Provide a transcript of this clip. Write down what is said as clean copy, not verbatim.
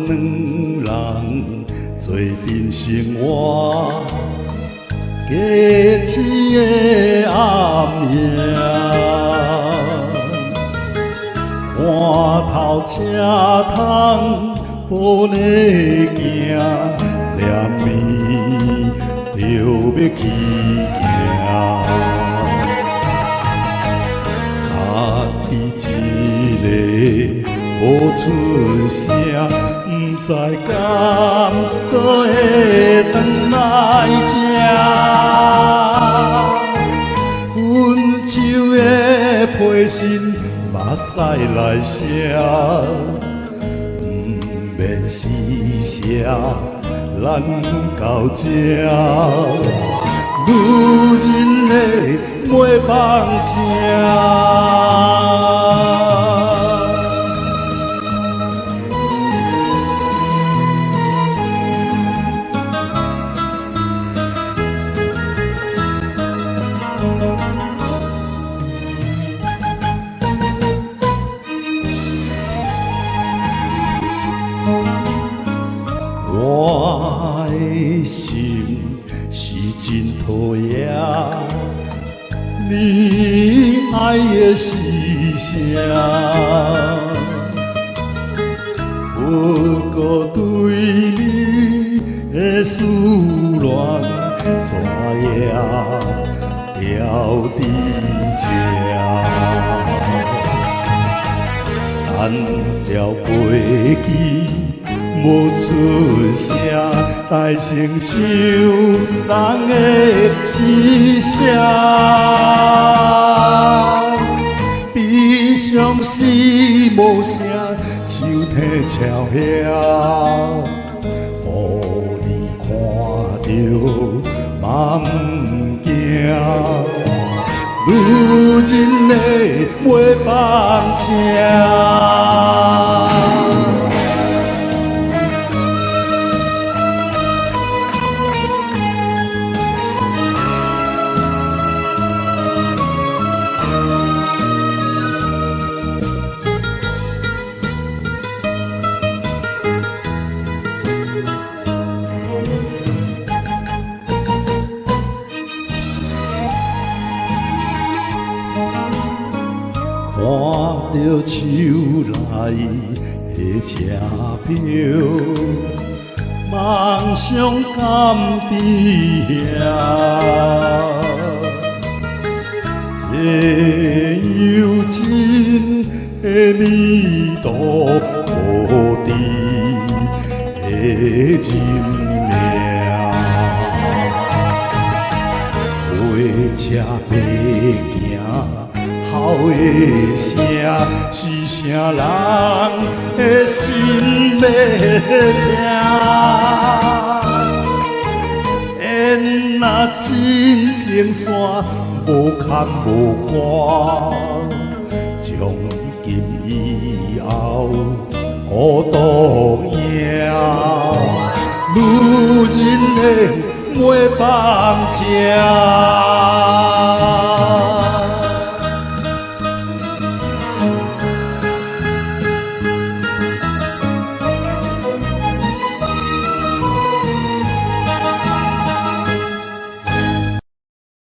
两人做阵生活，过一个暗夜，看透车窗玻璃镜，念暝就要去行。一个无出声，不知敢搁会转来吃。温柔的皮身，目屎来写，不免施舍，咱到这。女人的袂放情。我的心是真讨厌，你爱的是啥？不过对你的思念，山野掉伫这，单调过去。无出声，大声想人的思声，悲伤是无声，手提抄遐，予你看着嘛不惊，女人的袂放情。看着手内的车票，梦想甘比遐，这幽情的味道，无知的人命，火车要行。哭的声是啥人的心要听？缘若真情线无牵无挂，从今以后孤独赢。女人的袂放情。